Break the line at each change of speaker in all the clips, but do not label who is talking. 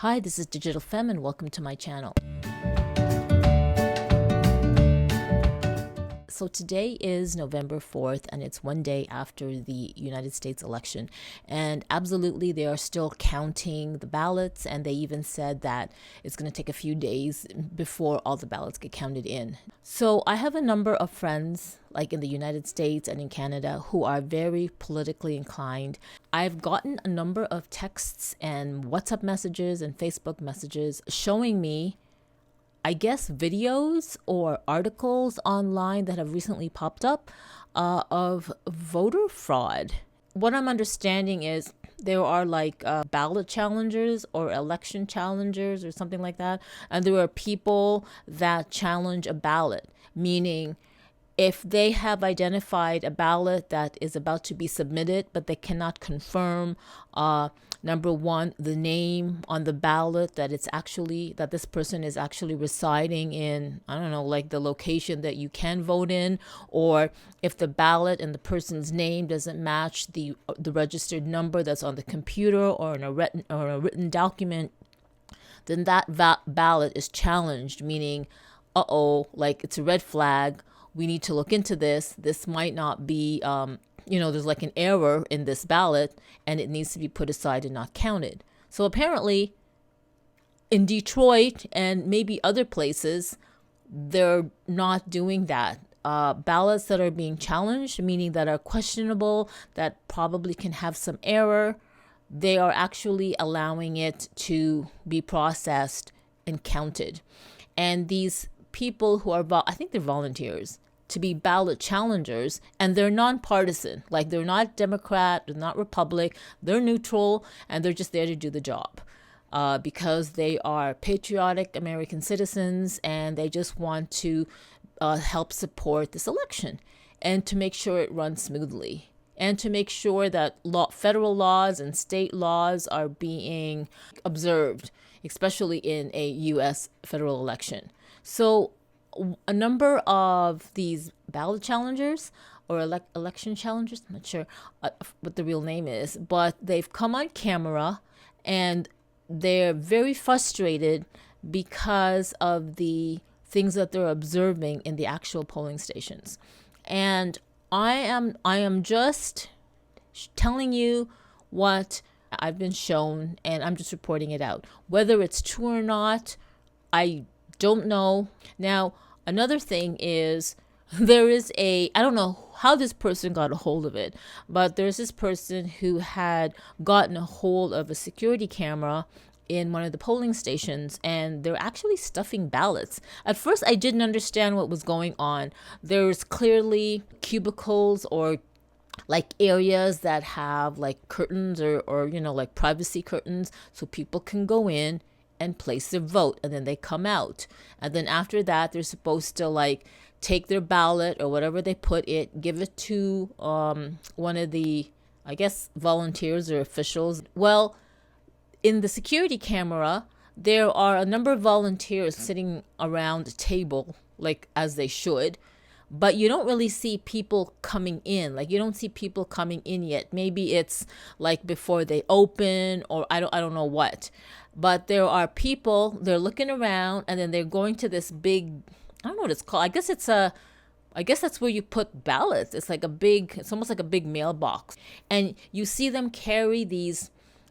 Hi, this is Digital Femme and welcome to my channel. So today is November 4th and it's one day after the United States election, and absolutely they are still counting the ballots, and they even said that it's going to take a few days before all the ballots get counted in. So I have a number of friends like in the United States and in Canada who are very politically inclined. I've gotten a number of texts and WhatsApp messages and Facebook messages showing me, I guess, videos or articles online that have recently popped up of voter fraud. What I'm understanding is there are like ballot challengers or election challengers or something like that. And there are people that challenge a ballot, meaning if they have identified a ballot that is about to be submitted, but they cannot confirm, number one, the name on the ballot that this person is actually residing in, I don't know, like the location that you can vote in, or if the ballot and the person's name doesn't match the registered number that's on the computer or in a written document, then that ballot is challenged, meaning, like it's a red flag. We need to look into this. This might not be, there's like an error in this ballot and it needs to be put aside and not counted. So apparently in Detroit and maybe other places, they're not doing that. Ballots that are being challenged, meaning that are questionable, that probably can have some error, they are actually allowing it to be processed and counted. And these people who are, I think they're volunteers to be ballot challengers, and they're nonpartisan. Like they're not Democrat, they're not Republic, they're neutral, and they're just there to do the job because they are patriotic American citizens and they just want to help support this election and to make sure it runs smoothly and to make sure that federal laws and state laws are being observed, especially in a U.S. federal election. So a number of these ballot challengers or election challengers, I'm not sure what the real name is, but they've come on camera and they're very frustrated because of the things that they're observing in the actual polling stations. And I am just telling you what I've been shown, and I'm just reporting it out. Whether it's true or not, I don't know. Now, another thing is I don't know how this person got a hold of it, but there's this person who had gotten a hold of a security camera in one of the polling stations, and they're actually stuffing ballots. At first, I didn't understand what was going on. There's clearly cubicles or like areas that have like curtains or like privacy curtains so people can go in and place their vote, and then they come out, and then after that they're supposed to like take their ballot or whatever they put it, give it to one of the, I guess, volunteers or officials. Well, in the security camera there are a number of volunteers sitting around a table like as they should, but you don't really see people coming in. Like you don't see people coming in yet. Maybe it's like before they open, or I don't know what. But there are people, they're looking around, and then they're going to this big, I don't know what it's called. I guess that's where you put ballots. It's almost like a big mailbox. And you see them carry these,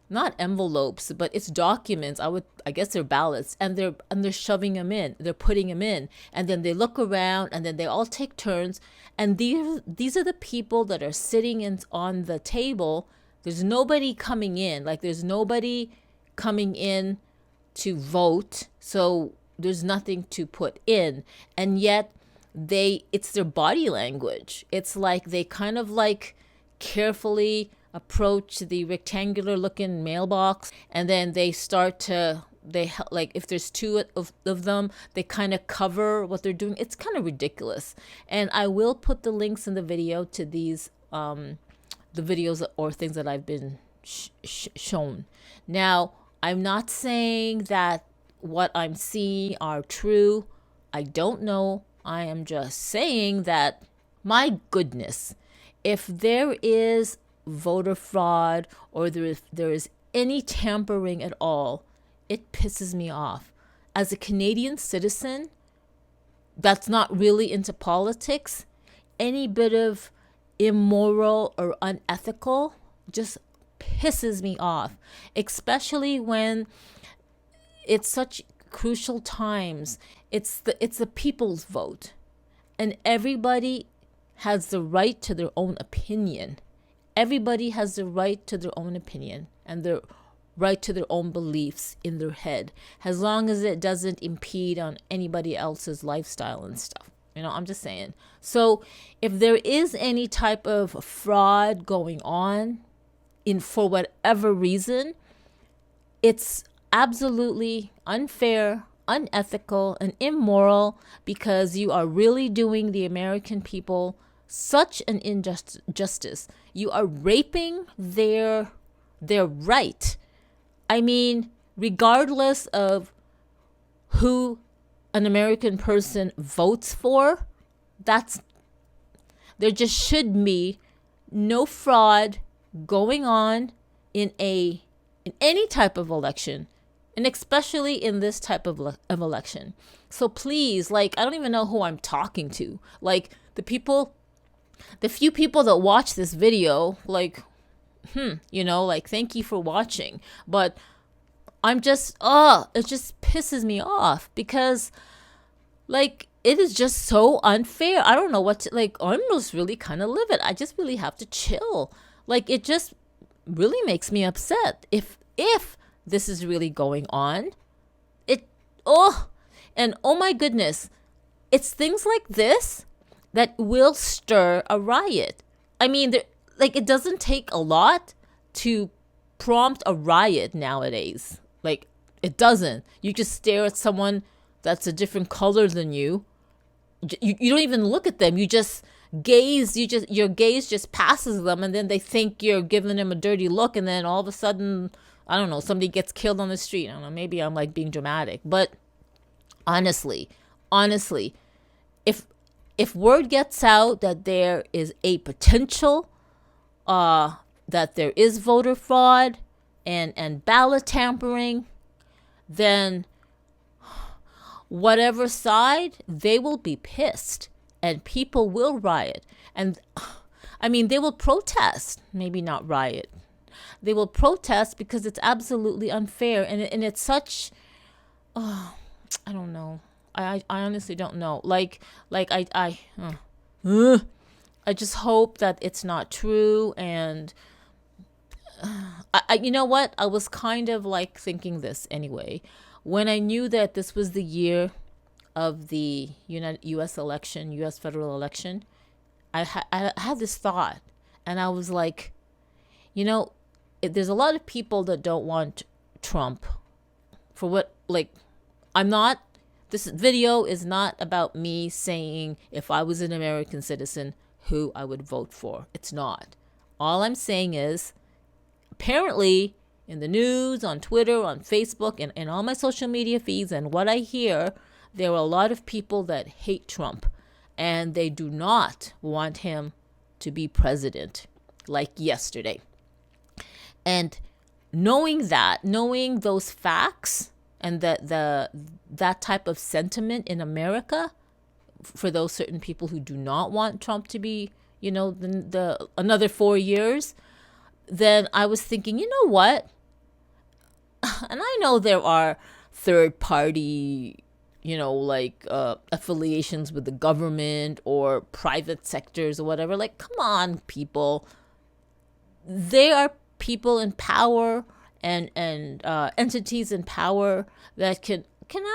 not envelopes, but it's documents. I guess they're ballots, and they're shoving them in. They're putting them in, and then they look around, and then they all take turns. And these are the people that are sitting on the table. There's nobody coming in. Like there's nobody coming in to vote, so there's nothing to put in. And yet it's their body language. It's like they kind of like carefully approach the rectangular looking mailbox, and then they like if there's two of them, they kind of cover what they're doing. It's kind of ridiculous, and I will put the links in the video to these the videos or things that I've been shown. Now, I'm not saying that what I'm seeing are true. I don't know. I am just saying that, my goodness, if there is voter fraud or there is any tampering at all it pisses me off. As a Canadian citizen that's not really into politics, any bit of immoral or unethical just pisses me off, especially when it's such crucial times. It's the people's vote, and everybody has the right to their own opinion. Everybody has the right to their own opinion and their right to their own beliefs in their head, as long as it doesn't impede on anybody else's lifestyle and stuff. I'm just saying. So if there is any type of fraud going on for whatever reason, it's absolutely unfair, unethical, and immoral, because you are really doing the American people such an injustice. You are raping their right. I mean, regardless of who an American person votes for, there just should be no fraud going on in any type of election, and especially in this type of election. So please, I don't even know who I'm talking to. The few people that watch this video, thank you for watching. But I'm just, it just pisses me off, because, it is just so unfair. I don't know what to, I'm just really kind of livid. I just really have to chill. It just really makes me upset. If this is really going on, and oh my goodness, it's things like this that will stir a riot. I mean, it doesn't take a lot to prompt a riot nowadays. It doesn't. You just stare at someone that's a different color than you. You don't even look at them. You just gaze. Your gaze just passes them, and then they think you're giving them a dirty look, and then all of a sudden, I don't know, somebody gets killed on the street. I don't know, maybe I'm being dramatic, but honestly, if word gets out that there is a potential, that there is voter fraud and ballot tampering, then whatever side, they will be pissed, and people will riot. And I mean, they will protest, maybe not riot. They will protest because it's absolutely unfair, and it's such, I don't know. I honestly don't know. I just hope that it's not true. And you know what? I was kind of thinking this anyway. When I knew that this was the year of the U.S. election, U.S. federal election, I had this thought, and I was like, there's a lot of people that don't want Trump for what, this video is not about me saying if I was an American citizen who I would vote for. It's not. All I'm saying is, apparently in the news, on Twitter, on Facebook, and all my social media feeds, and what I hear, there are a lot of people that hate Trump, and they do not want him to be president, like yesterday. And knowing those facts, and that type of sentiment in America, for those certain people who do not want Trump to be, the another 4 years, then I was thinking, you know what? And I know there are third party, affiliations with the government or private sectors or whatever. Come on, people. There are people in power and entities in power that can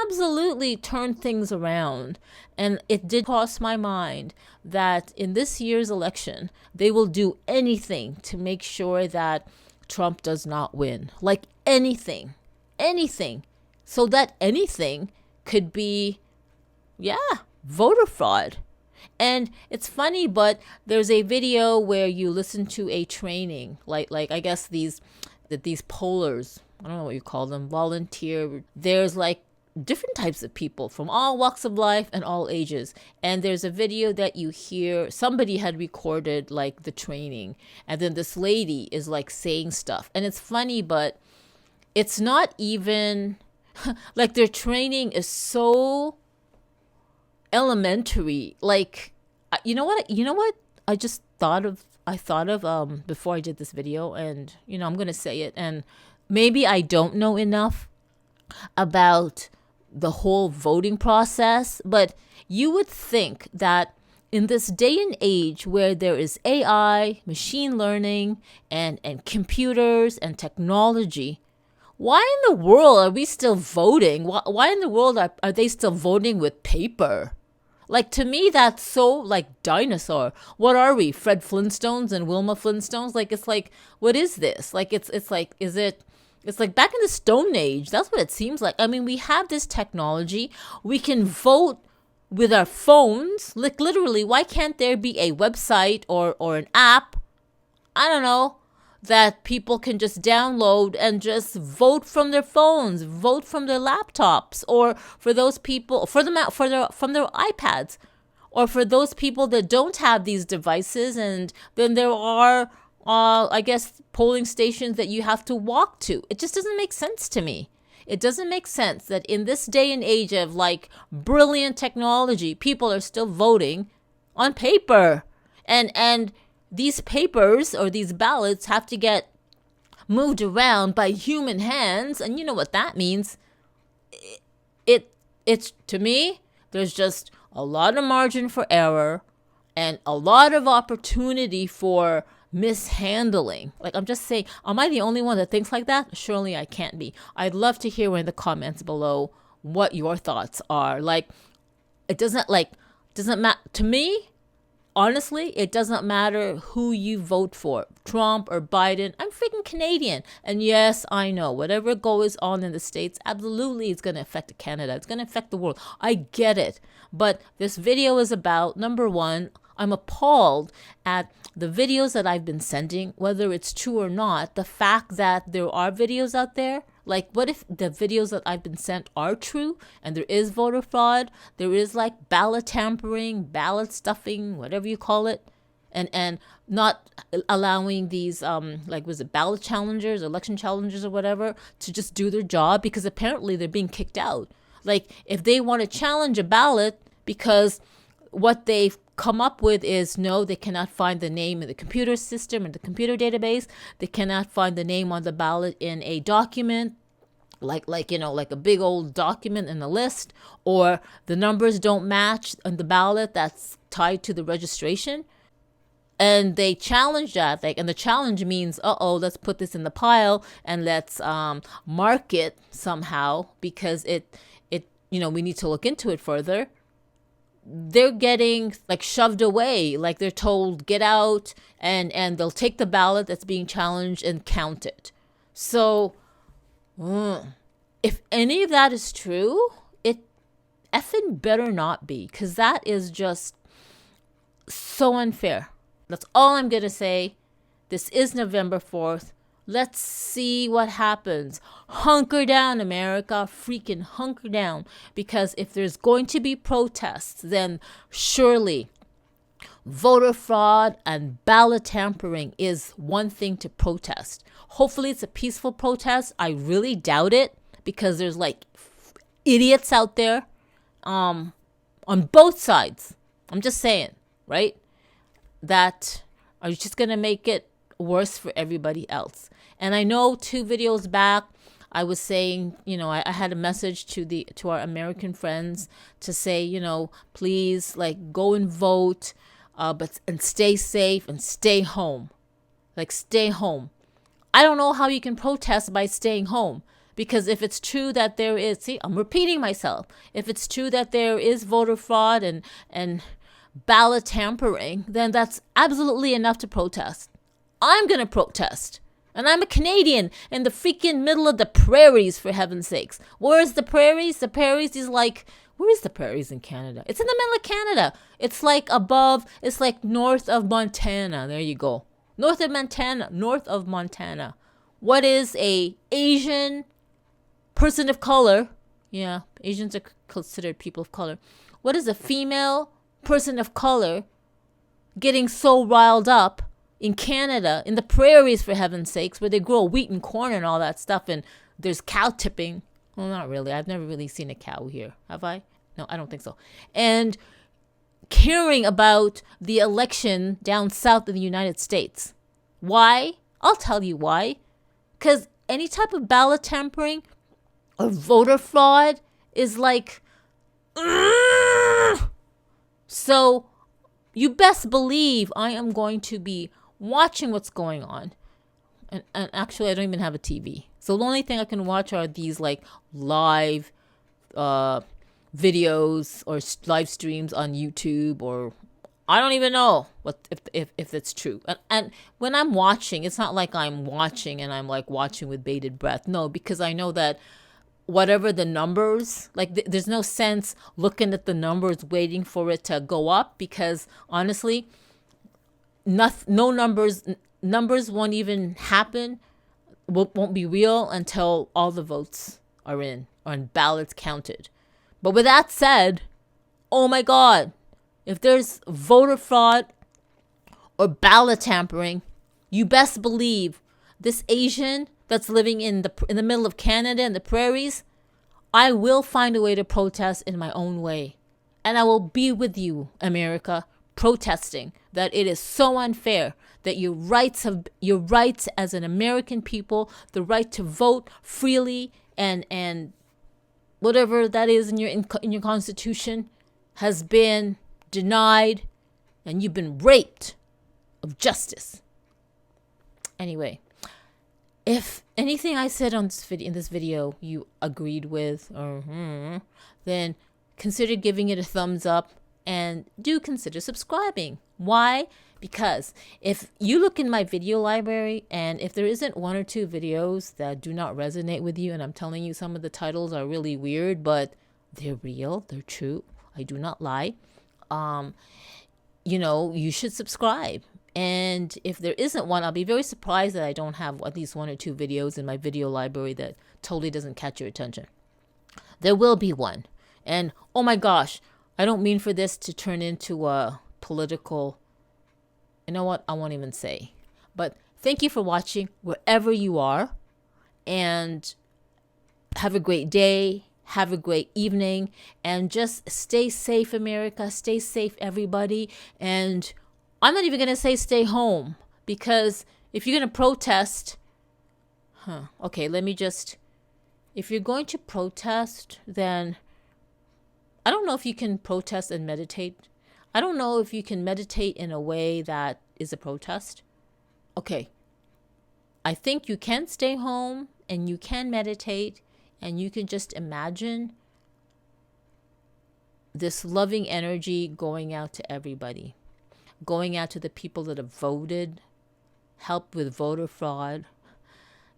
absolutely turn things around. And it did cross my mind that in this year's election, they will do anything to make sure that Trump does not win. Anything. So that anything could be, voter fraud. And it's funny, but there's a video where you listen to a training, I guess these pollers, I don't know what you call them, volunteer. There's different types of people from all walks of life and all ages. And there's a video that you hear, somebody had recorded the training, and then this lady is saying stuff. And it's funny, but it's not even Like their training is so elementary. Like, you know what? You know what? I just thought of. I thought of before I did this video, and I'm gonna say it. And maybe I don't know enough about the whole voting process, but you would think that in this day and age where there is AI, machine learning, and computers and technology, why in the world are we still voting? Why in the world are they still voting with paper? Like, to me, that's so like dinosaur. What are we, Fred Flintstones and Wilma Flintstones? Like, it's like, what is this? Like, it's like, it's like back in the Stone Age. That's what it seems like. I mean, we have this technology. We can vote with our phones. Like, literally, why can't there be a website or an app, I don't know, that people can just download and just vote from their phones, vote from their laptops, or for those people, from their iPads, or for those people that don't have these devices. And then there are, I guess, polling stations that you have to walk to. It just doesn't make sense to me. It doesn't make sense that in this day and age of like brilliant technology, people are still voting on paper. And these papers or these ballots have to get moved around by human hands. And you know what that means. It's to me, there's just a lot of margin for error and a lot of opportunity for mishandling. Like, I'm just saying, am I the only one that thinks like that? Surely I can't be. I'd love to hear in the comments below what your thoughts are. Like, it doesn't matter to me. Honestly, it doesn't matter who you vote for, Trump or Biden. I'm freaking Canadian. And yes, I know whatever goes on in the States, absolutely it's going to affect Canada. It's going to affect the world. I get it. But this video is about, number one, I'm appalled at the videos that I've been sending, whether it's true or not, the fact that there are videos out there. Like, what if the videos that I've been sent are true and there is voter fraud? There is like ballot tampering, ballot stuffing, whatever you call it, and not allowing these like, was it ballot challengers, election challengers or whatever, to just do their job, because apparently they're being kicked out. Like, if they want to challenge a ballot because what they've come up with is, no, they cannot find the name in the computer system, in the computer database. They cannot find the name on the ballot in a document, like a big old document in the list, or the numbers don't match on the ballot that's tied to the registration. And they challenge that, like, and the challenge means, let's put this in the pile and let's mark it somehow, because it we need to look into it further. They're getting like shoved away, like they're told get out, and they'll take the ballot that's being challenged and count it. So if any of that is true, it effing better not be, because that is just so unfair. That's all I'm gonna say. This is November 4th. Let's see what happens. Hunker down, America. Freaking hunker down. Because if there's going to be protests, then surely voter fraud and ballot tampering is one thing to protest. Hopefully it's a peaceful protest. I really doubt it, because there's like idiots out there on both sides. I'm just saying, right? That are just going to make it worse for everybody else. And I know 2 videos back, I was saying, I had a message to our American friends to say, please, like, go and vote, and stay safe and stay home. Like, stay home. I don't know how you can protest by staying home, because if it's true that there is, see, I'm repeating myself. If it's true that there is voter fraud and ballot tampering, then that's absolutely enough to protest. I'm going to protest. And I'm a Canadian in the freaking middle of the prairies, for heaven's sakes. Where's the prairies? The prairies is like, where is the prairies in Canada? It's in the middle of Canada. It's like above, it's like north of Montana. There you go. North of Montana. What is a Asian person of color? Yeah, Asians are considered people of color. What is a female person of color getting so riled up in Canada, in the prairies, for heaven's sakes, where they grow wheat and corn and all that stuff, and there's cow tipping Well, not really. I've never really seen a cow here. Have I? No, I don't think so. And caring about the election down south in the United States. Why? I'll tell you why. Because any type of ballot tampering or voter fraud is like, ugh! So you best believe I am going to be watching what's going on. And actually, I don't even have a TV. So the only thing I can watch are these like live videos or live streams on YouTube, or I don't even know what if that's true. And when I'm watching, it's not like I'm watching and I'm like watching with bated breath. No, because I know that whatever the numbers, like there's no sense looking at the numbers waiting for it to go up, because honestly, no numbers won't even happen, won't be real until all the votes are in and ballots counted. But with that said, oh my God, if there's voter fraud or ballot tampering, you best believe this Asian that's living in the middle of Canada and the prairies, I will find a way to protest in my own way. And I will be with you, America, protesting that it is so unfair that your rights as an American people, the right to vote freely and whatever that is in your constitution, has been denied, and you've been raped of justice. Anyway, if anything I said in this video you agreed with, or then consider giving it a thumbs up, and do consider subscribing. Why? Because if you look in my video library, and if there isn't one or two videos that do not resonate with you, and I'm telling you some of the titles are really weird, but they're real, they're true, I do not lie, you should subscribe. And if there isn't one, I'll be very surprised that I don't have at least one or two videos in my video library that totally doesn't catch your attention. There will be one. And oh my gosh, I don't mean for this to turn into a political, you know what, I won't even say. But thank you for watching wherever you are, and have a great day. Have a great evening, and just stay safe, America. Stay safe, everybody. And I'm not even going to say stay home, because if you're going to protest, okay, if you're going to protest, then I don't know if you can protest and meditate. I don't know if you can meditate in a way that is a protest. Okay, I think you can stay home and you can meditate, and you can just imagine this loving energy going out to everybody, going out to the people that have voted, help with voter fraud.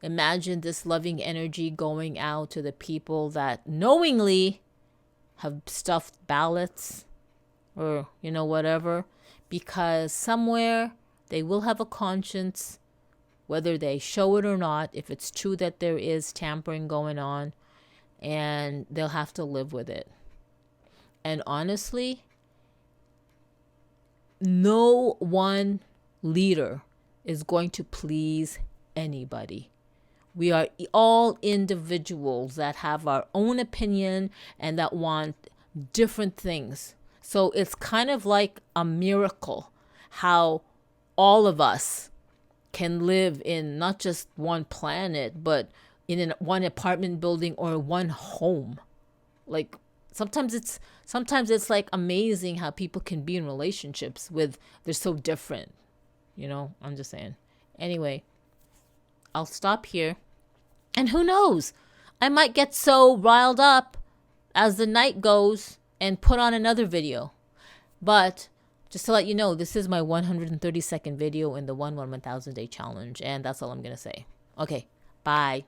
Imagine this loving energy going out to the people that knowingly have stuffed ballots or, whatever, because somewhere they will have a conscience, whether they show it or not, if it's true that there is tampering going on, and they'll have to live with it. And honestly, no one leader is going to please anybody. We are all individuals that have our own opinion and that want different things. So it's kind of like a miracle how all of us can live in not just one planet, but in one apartment building or one home. Like sometimes it's like amazing how people can be in relationships they're so different. I'm just saying. Anyway, I'll stop here. And who knows? I might get so riled up as the night goes and put on another video. But just to let you know, this is my 132nd video in the 1/1000 day challenge. And that's all I'm going to say. Okay, bye.